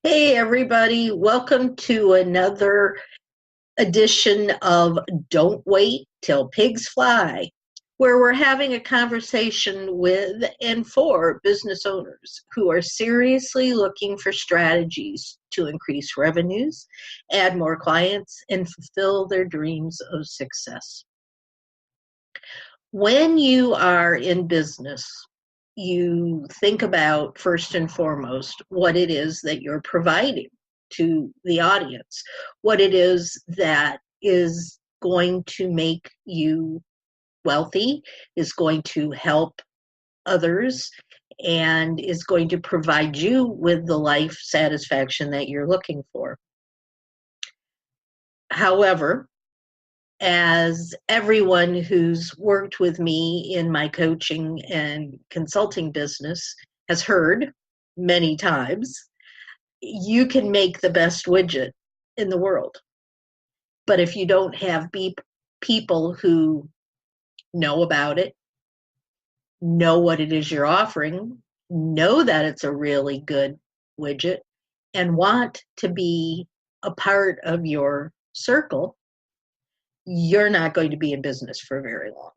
Hey, everybody. Welcome to another edition of Don't Wait Till Pigs Fly, where we're having a conversation with and for business owners who are seriously looking for strategies to increase revenues, add more clients, and fulfill their dreams of success. When you are in business, you think about first and foremost what it is that you're providing to the audience, what it is that is going to make you wealthy, is going to help others, and is going to provide you with the life satisfaction that you're looking for. However, as everyone who's worked with me in my coaching and consulting business has heard many times, you can make the best widget in the world. But if you don't have people who know about it, know what it is you're offering, know that it's a really good widget, and want to be a part of your circle, you're not going to be in business for very long.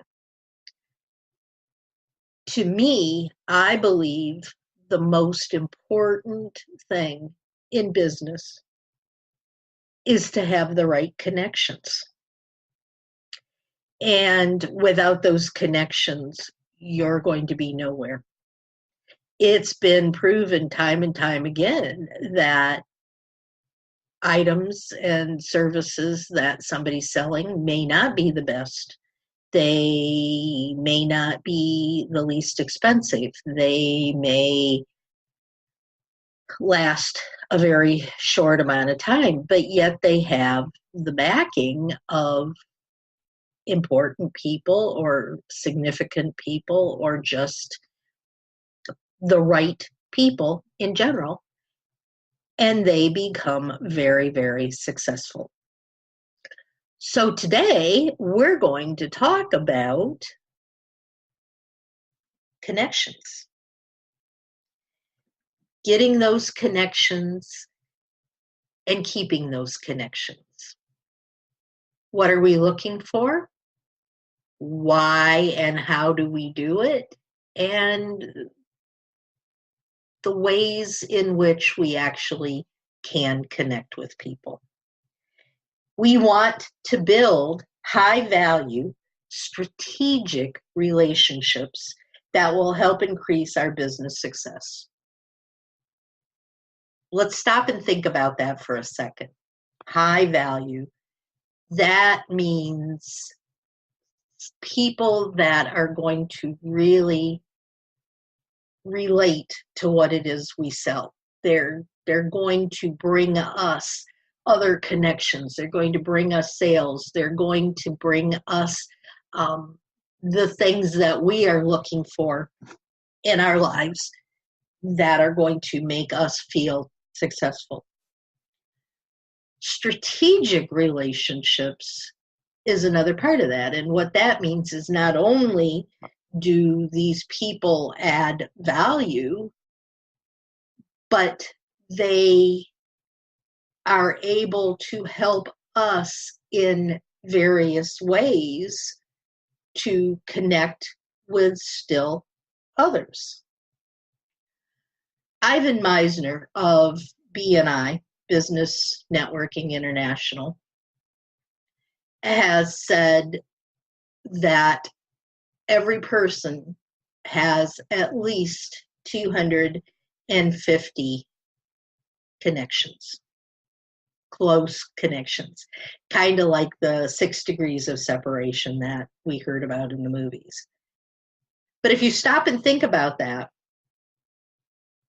To me, I believe the most important thing in business is to have the right connections. And without those connections, you're going to be nowhere. It's been proven time and time again that items and services that somebody's selling may not be the best. They may not be the least expensive. They may last a very short amount of time, but yet they have the backing of important people or significant people or just the right people in general, and they become very, very successful. So today we're going to talk about connections. Getting those connections and keeping those connections. What are we looking for? Why and how do we do it? And the ways in which we actually can connect with people. We want to build high value, strategic relationships that will help increase our business success. Let's stop and think about that for a second. High value. That means people that are going to really relate to what it is we sell. They're going to bring us other connections. They're going to bring us sales. They're going to bring us the things that we are looking for in our lives that are going to make us feel successful. Strategic relationships is another part of that. And what that means is not only do these people add value, but they are able to help us in various ways to connect with still others. Ivan Meisner of BNI, Business Networking International, has said that every person has at least 250 connections, close connections, kind of like the 6 degrees of separation that we heard about in the movies. But if you stop and think about that,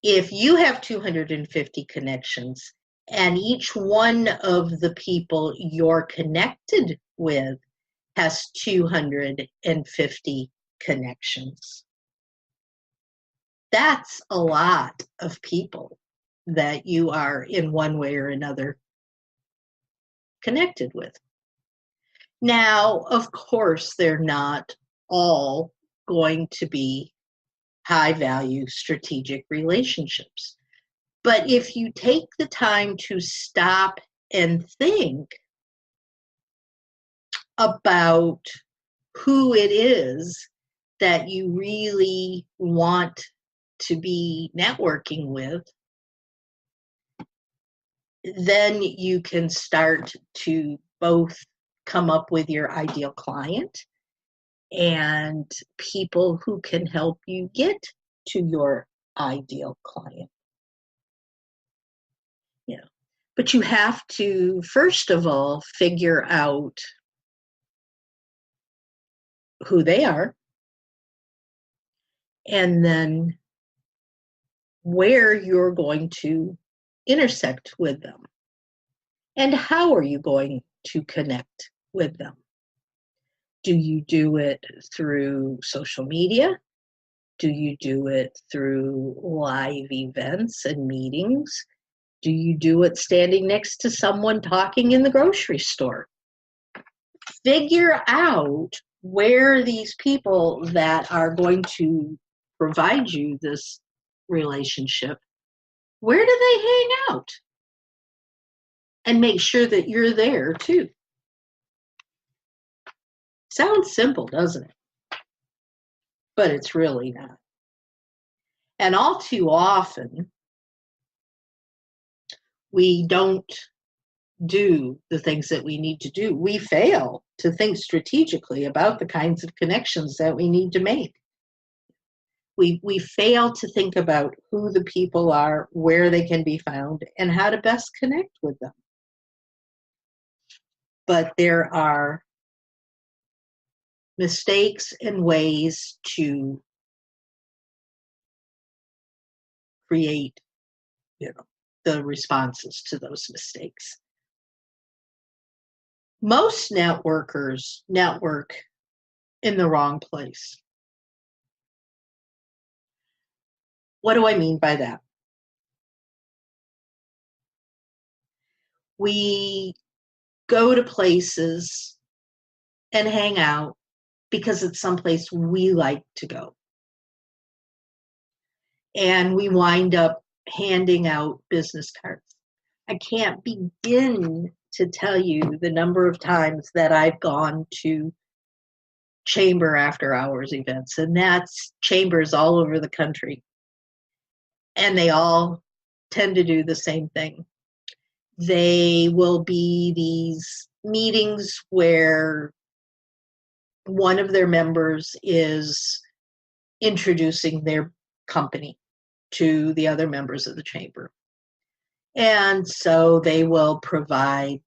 if you have 250 connections and each one of the people you're connected with has 250 connections, that's a lot of people that you are in one way or another connected with. Now, of course, they're not all going to be high value strategic relationships. But if you take the time to stop and think about who it is that you really want to be networking with, then you can start to both come up with your ideal client and people who can help you get to your ideal client. But you have to, first of all, figure out who they are, and then where you're going to intersect with them, and how are you going to connect with them. Do you do it through social media? Do you do it through live events and meetings? Do you do it standing next to someone talking in the grocery store? Figure out where these people that are going to provide you this relationship, where do they hang out? And make sure that you're there too. Sounds simple, doesn't it? But it's really not. And all too often, we don't do the things that we need to do. We fail to think strategically about the kinds of connections that we need to make. We fail to think about who the people are, where they can be found, and how to best connect with them. But there are mistakes and ways to create, the responses to those mistakes. Most networkers network in the wrong place. What do I mean by that? We go to places and hang out because it's someplace we like to go. And we wind up handing out business cards. I can't begin to tell you the number of times that I've gone to chamber after hours events, and that's chambers all over the country. And they all tend to do the same thing. They will be these meetings where one of their members is introducing their company to the other members of the chamber. And so they will provide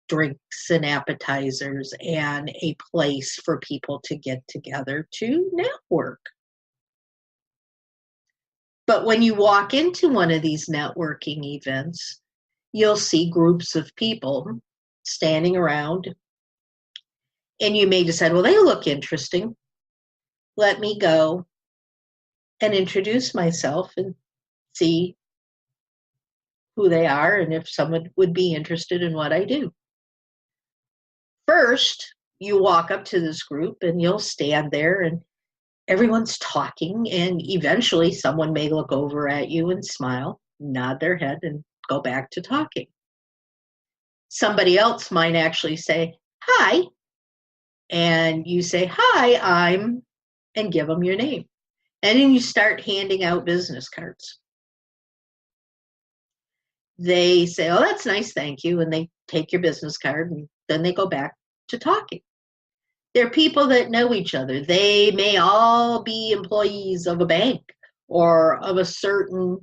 drinks and appetizers and a place for people to get together to network. But when you walk into one of these networking events, you'll see groups of people standing around, and you may decide, well, they look interesting. Let me go and introduce myself and see who they are and if someone would be interested in what I do. First, you walk up to this group and you'll stand there and everyone's talking, and eventually someone may look over at you and smile, nod their head, and go back to talking. Somebody else might actually say, hi, and you say, hi, I'm, and give them your name. And then you start handing out business cards. They say, oh, that's nice, thank you, and they take your business card, and then they go back to talking. They're people that know each other. They may all be employees of a bank or of a certain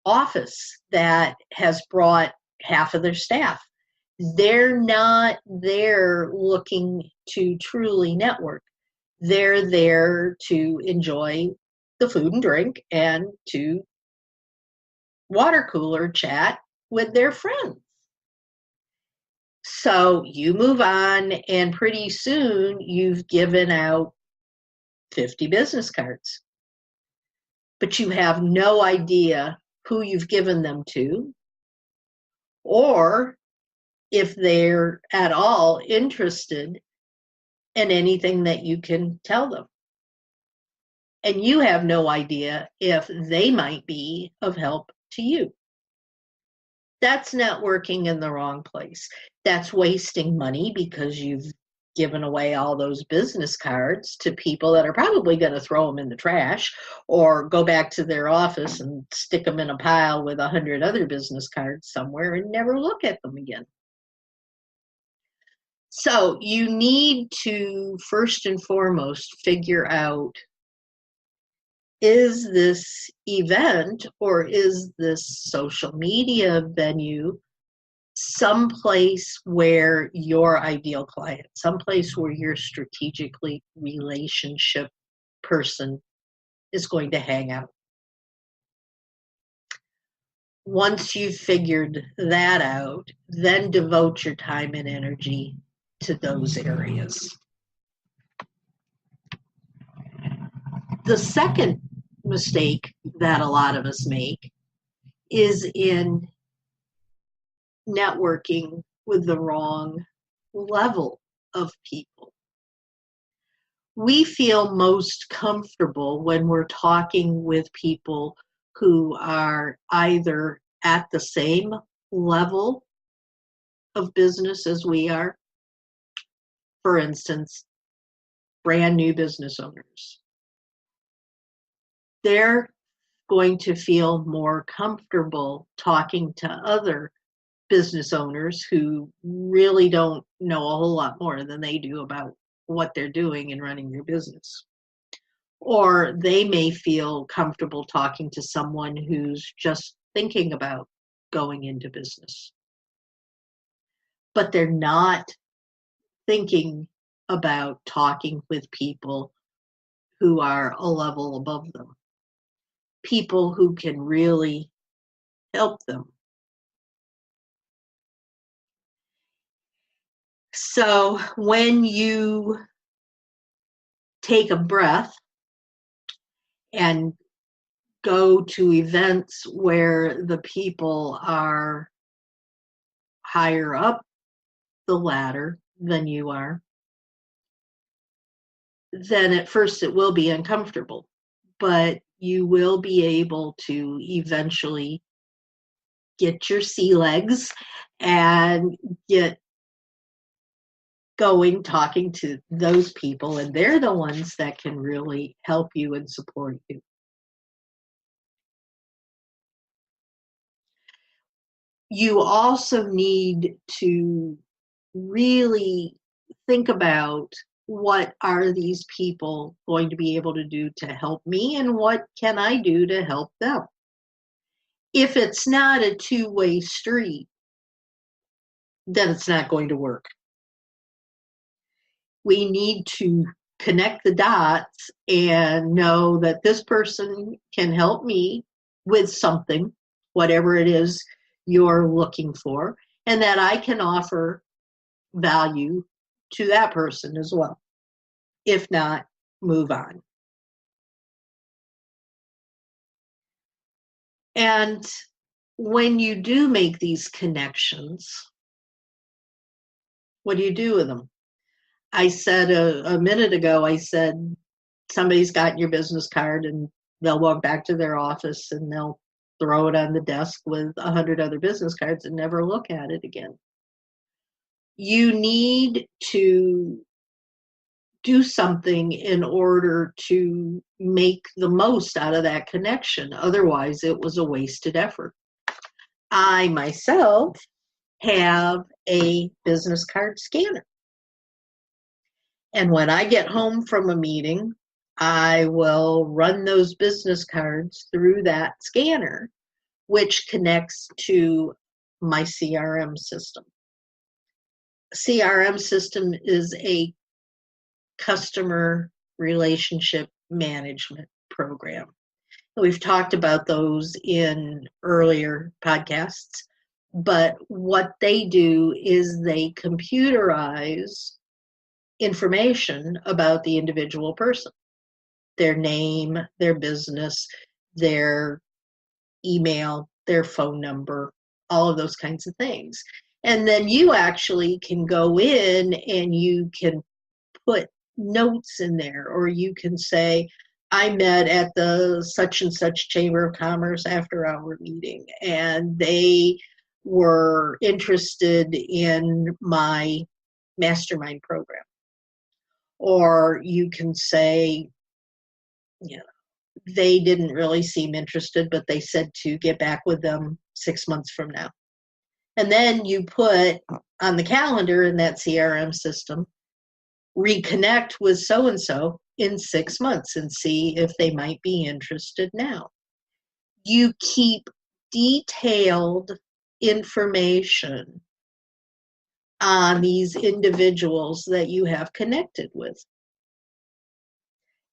office that has brought half of their staff. They're not there looking to truly network. They're there to enjoy the food and drink and to water cooler chat with their friends. So you move on, and pretty soon you've given out 50 business cards. But you have no idea who you've given them to, or if they're at all interested in anything that you can tell them. And you have no idea if they might be of help to you. That's networking in the wrong place. That's wasting money because you've given away all those business cards to people that are probably going to throw them in the trash or go back to their office and stick them in a pile with 100 other business cards somewhere and never look at them again. So you need to, first and foremost, figure out, is this event or is this social media venue someplace where your ideal client, someplace where your strategically relationship person is going to hang out? Once you've figured that out, then devote your time and energy to those areas. The second mistake that a lot of us make is in networking with the wrong level of people. We feel most comfortable when we're talking with people who are either at the same level of business as we are. For instance, brand new business owners. They're going to feel more comfortable talking to other business owners who really don't know a whole lot more than they do about what they're doing and running their business. Or they may feel comfortable talking to someone who's just thinking about going into business. But they're not thinking about talking with people who are a level above them, people who can really help them. So when you take a breath and go to events where the people are higher up the ladder than you are, then at first it will be uncomfortable, but you will be able to eventually get your sea legs and get going talking to those people, and they're the ones that can really help you and support you. You also need to really think about, what are these people going to be able to do to help me, and what can I do to help them? If it's not a two-way street, then it's not going to work. We need to connect the dots and know that this person can help me with something, whatever it is you're looking for, and that I can offer value to that person as well. If not, move on. And when you do make these connections, what do you do with them? I said a minute ago, I said, somebody's gotten your business card and they'll walk back to their office and they'll throw it on the desk with 100 other business cards and never look at it again. You need to do something in order to make the most out of that connection. Otherwise, it was a wasted effort. I myself have a business card scanner. And when I get home from a meeting, I will run those business cards through that scanner, which connects to my CRM system. CRM system is a customer relationship management program. We've talked about those in earlier podcasts, but what they do is they computerize information about the individual person, their name, their business, their email, their phone number, all of those kinds of things. And then you actually can go in and you can put notes in there, or you can say, I met at the such and such Chamber of Commerce after hour meeting, and they were interested in my mastermind program. Or you can say, you know, they didn't really seem interested, but they said to get back with them 6 months from now. And then you put on the calendar in that CRM system, reconnect with so-and-so in 6 months and see if they might be interested now. You keep detailed information on these individuals that you have connected with.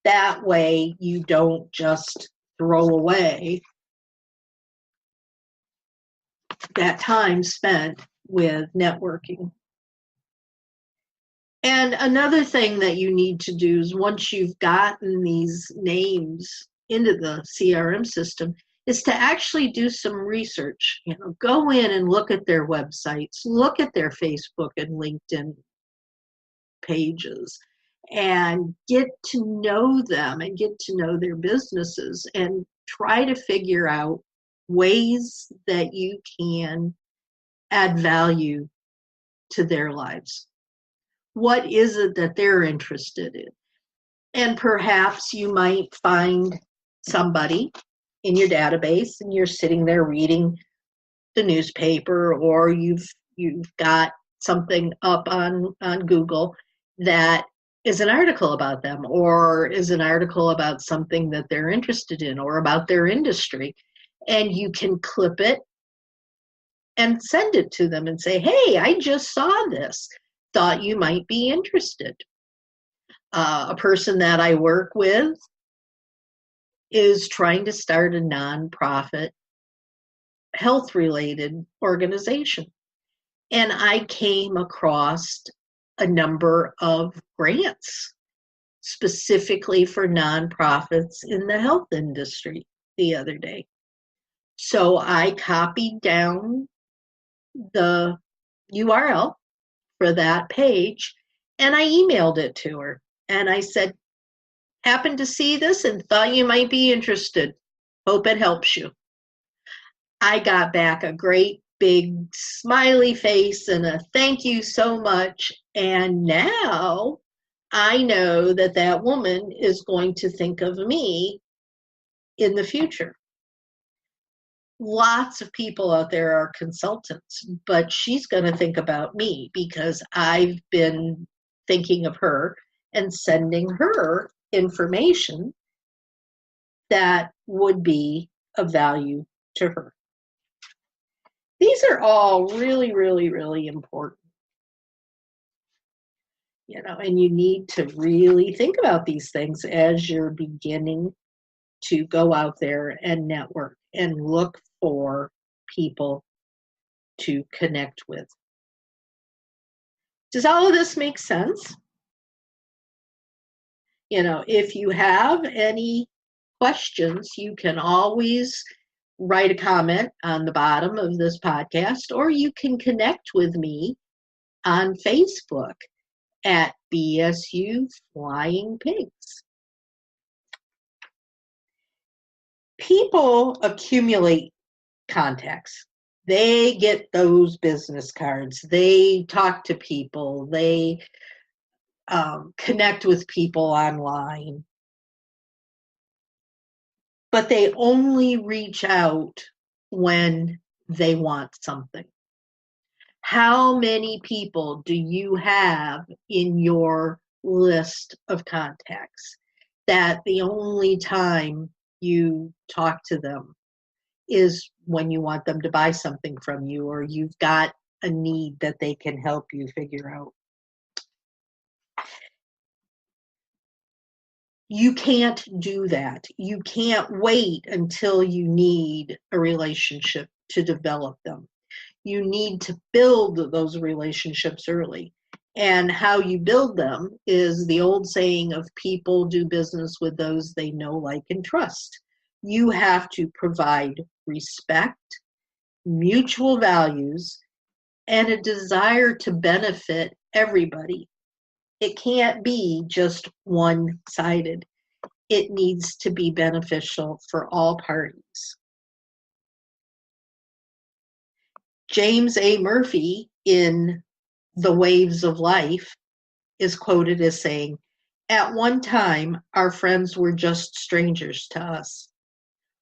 That way you don't just throw away that time spent with networking. And another thing that you need to do is once you've gotten these names into the CRM system is to actually do some research. Go in and look at their websites, look at their Facebook and LinkedIn pages, and get to know them and get to know their businesses and try to figure out ways that you can add value to their lives. What is it that they're interested in? And perhaps you might find somebody in your database and you're sitting there reading the newspaper, or you've got something up on Google that is an article about them, or is an article about something that they're interested in or about their industry. And you can clip it and send it to them and say, hey, I just saw this. Thought you might be interested. A person that I work with is trying to start a nonprofit health-related organization. And I came across a number of grants specifically for nonprofits in the health industry the other day. So I copied down the URL for that page and I emailed it to her. And I said, happened to see this and thought you might be interested. Hope it helps you. I got back a great big smiley face and a thank you so much. And now I know that that woman is going to think of me in the future. Lots of people out there are consultants, but she's going to think about me because I've been thinking of her and sending her information that would be of value to her. These are all really, really, really important. And you need to really think about these things as you're beginning to go out there and network and look for people to connect with. Does all of this make sense? If you have any questions, you can always write a comment on the bottom of this podcast, or you can connect with me on Facebook at BSU Flying Pigs. People accumulate contacts. They get those business cards. They talk to people. They connect with people online. But they only reach out when they want something. How many people do you have in your list of contacts that the only time you talk to them is when you want them to buy something from you, or you've got a need that they can help you figure out? You can't do that. You can't wait until you need a relationship to develop them. You need to build those relationships early. And how you build them is the old saying of people do business with those they know, like, and trust. You have to provide respect, mutual values, and a desire to benefit everybody. It can't be just one-sided. it needs to be beneficial for all parties. James A. Murphy in The Waves of Life is quoted as saying, "At one time, our friends were just strangers to us.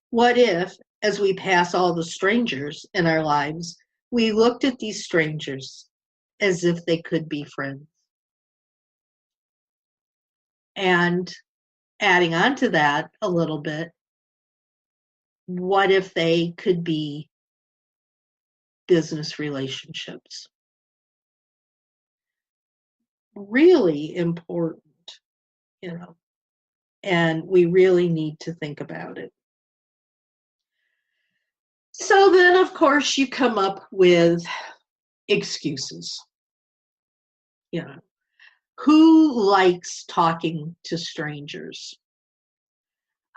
What if, as we pass all the strangers in our lives, we looked at these strangers as if they could be friends?" And adding on to that a little bit, what if they could be business relationships? Really important, and we really need to think about it. So then, of course, you come up with excuses. Who likes talking to strangers?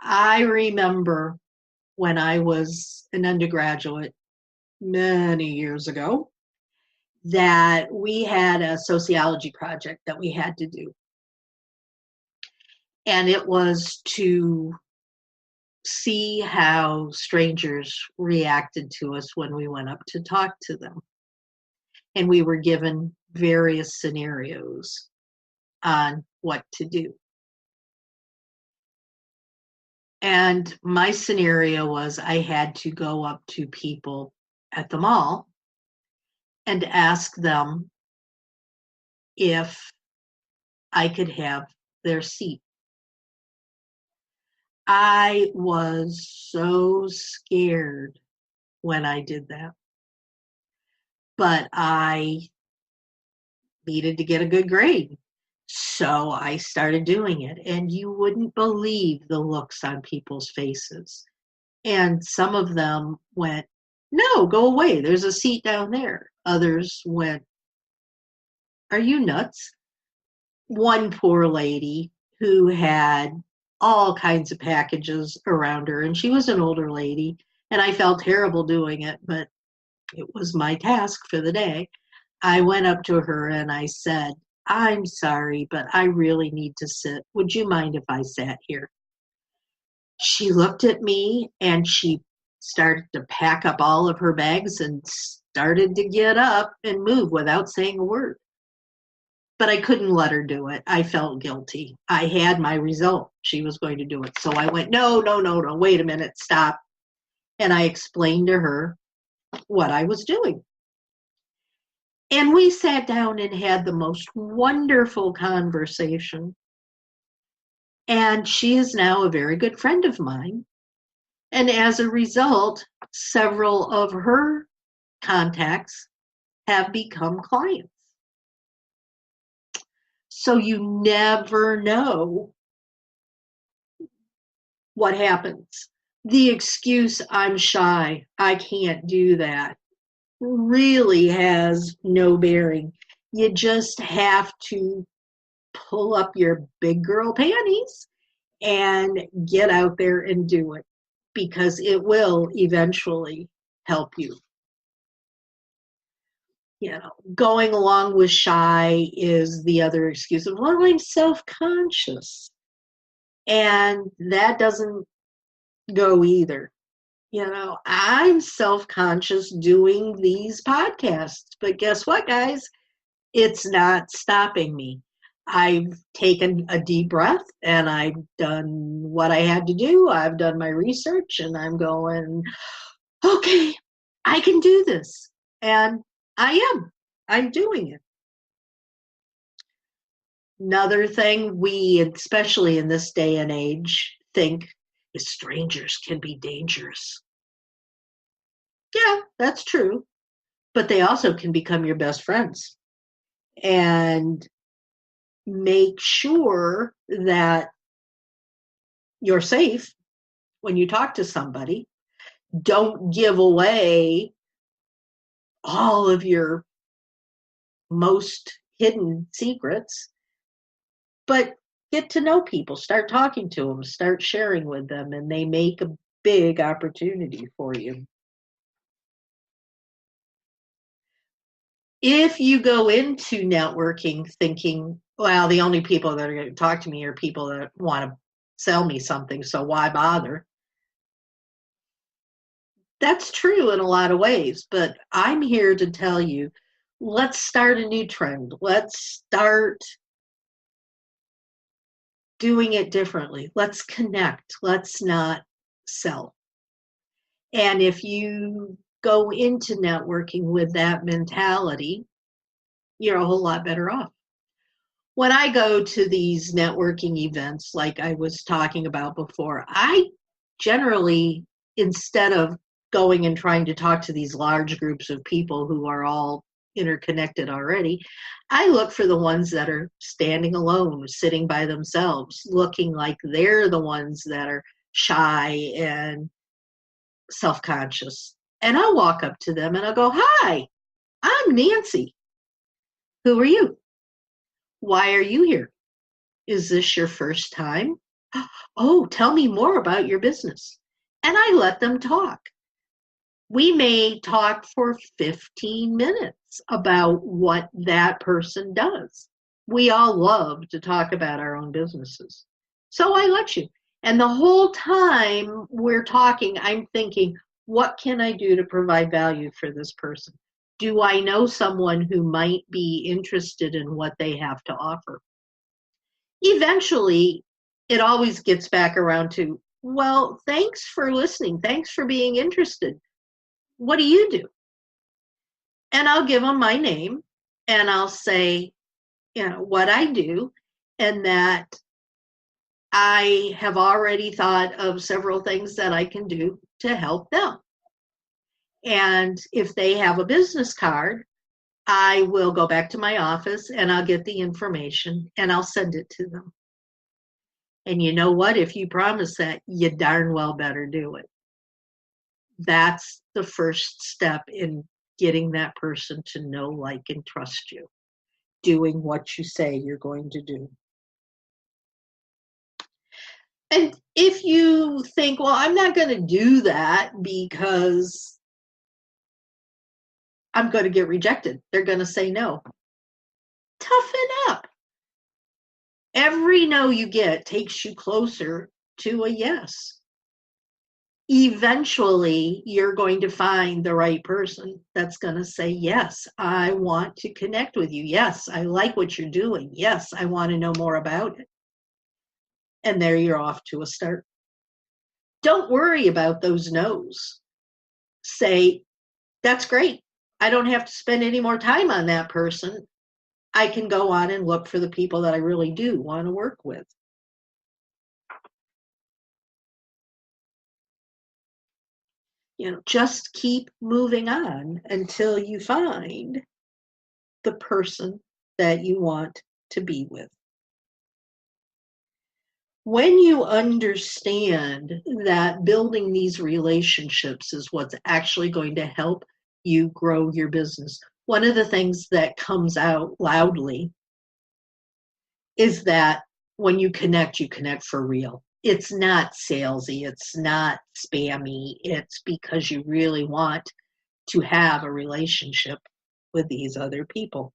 I remember when I was an undergraduate many years ago that we had a sociology project that we had to do. And it was to see how strangers reacted to us when we went up to talk to them. And we were given various scenarios on what to do. And my scenario was I had to go up to people at the mall and ask them if I could have their seat. I was so scared when I did that, but I needed to get a good grade. So I started doing it, and you wouldn't believe the looks on people's faces. And some of them went, "No, go away. There's a seat down there." Others went, "Are you nuts?" One poor lady who had all kinds of packages around her, and she was an older lady, and I felt terrible doing it, but it was my task for the day. I went up to her and I said, "I'm sorry, but I really need to sit. Would you mind if I sat here?" She looked at me and she started to pack up all of her bags and started to get up and move without saying a word. But I couldn't let her do it. I felt guilty. I had my result. She was going to do it. So I went, no, wait a minute, stop. And I explained to her what I was doing. And we sat down and had the most wonderful conversation. And she is now a very good friend of mine. And as a result, several of her contacts have become clients. So you never know what happens. The excuse, "I'm shy, I can't do that," really has no bearing. You just have to pull up your big girl panties and get out there and do it, because it will eventually help you. Going along with shy is the other excuse of, "Well, I'm self-conscious." And that doesn't go either. I'm self-conscious doing these podcasts, but guess what, guys? It's not stopping me. I've taken a deep breath and I've done what I had to do. I've done my research and I'm going, okay, I can do this. And I'm doing it. Another thing we, especially in this day and age, think is strangers can be dangerous. Yeah, that's true. But they also can become your best friends. And make sure that you're safe when you talk to somebody. Don't give away all of your most hidden secrets, but get to know people. Start talking to them, start sharing with them, and they make a big opportunity for you. If you go into networking thinking, well, the only people that are going to talk to me are people that want to sell me something, so why bother? That's true in a lot of ways, but I'm here to tell you, let's start a new trend. Let's start doing it differently. Let's connect. Let's not sell. And if you go into networking with that mentality, you're a whole lot better off. When I go to these networking events, like I was talking about before, I generally, instead of going and trying to talk to these large groups of people who are all interconnected already, I look for the ones that are standing alone, sitting by themselves, looking like they're the ones that are shy and self-conscious. And I'll walk up to them and I'll go, "Hi, I'm Nancy. Who are you? Why are you here? Is this your first time? Oh, tell me more about your business." And I let them talk. We may talk for 15 minutes about what that person does. We all love to talk about our own businesses. So I let you. And the whole time we're talking, I'm thinking, what can I do to provide value for this person? Do I know someone who might be interested in what they have to offer? Eventually, it always gets back around to, well, thanks for listening. Thanks for being interested. What do you do? And I'll give them my name and I'll say, what I do, and that I have already thought of several things that I can do to help them. And if they have a business card, I will go back to my office and I'll get the information and I'll send it to them. And you know what? If you promise that, you darn well better do it. That's the first step in getting that person to know, like, and trust you. Doing what you say you're going to do. And if you think, well, I'm not going to do that because I'm going to get rejected, they're going to say no. Toughen up. Every no you get takes you closer to a yes. Eventually, you're going to find the right person that's going to say, yes, I want to connect with you. Yes, I like what you're doing. Yes, I want to know more about it. And there you're off to a start. Don't worry about those no's. Say, that's great. I don't have to spend any more time on that person. I can go on and look for the people that I really do want to work with. Just keep moving on until you find the person that you want to be with. When you understand that building these relationships is what's actually going to help you grow your business, one of the things that comes out loudly is that when you connect for real. It's not salesy, it's not spammy, it's because you really want to have a relationship with these other people.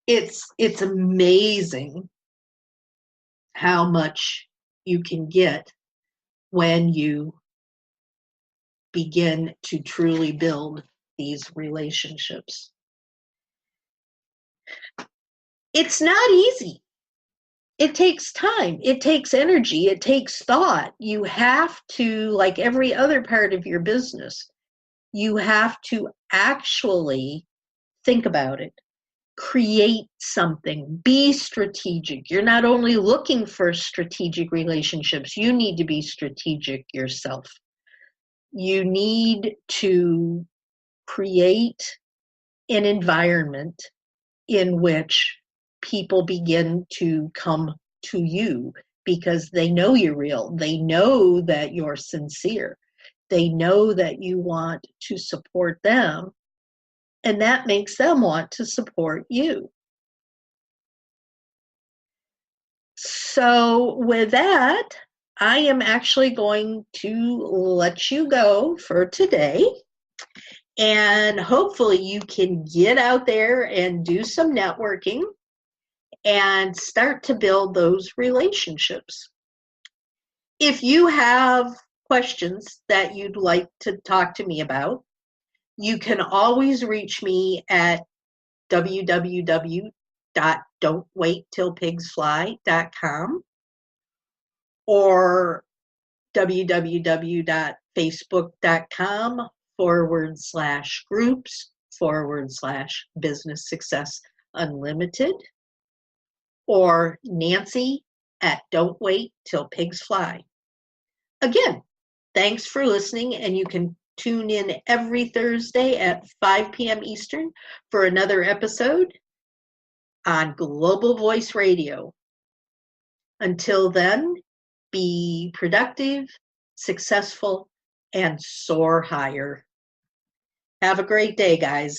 It's amazing how much you can get when you begin to truly build these relationships. It's not easy. It takes time. It takes energy. It takes thought. You have to, like every other part of your business, you have to actually think about it. Create something. Be strategic. You're not only looking for strategic relationships, you need to be strategic yourself. You need to create an environment in which people begin to come to you because they know you're real. They know that you're sincere. They know that you want to support them, and that makes them want to support you. So with that, I am actually going to let you go for today. And hopefully you can get out there and do some networking and start to build those relationships. If you have questions that you'd like to talk to me about, you can always reach me at www.don'twaittillpigsfly.com or www.facebook.com/groups/business success unlimited or Nancy at Don't Wait Till Pigs Fly. Again, thanks for listening, and you can tune in every Thursday at 5 p.m. Eastern for another episode on Global Voice Radio. Until then, be productive, successful, and soar higher. Have a great day, guys.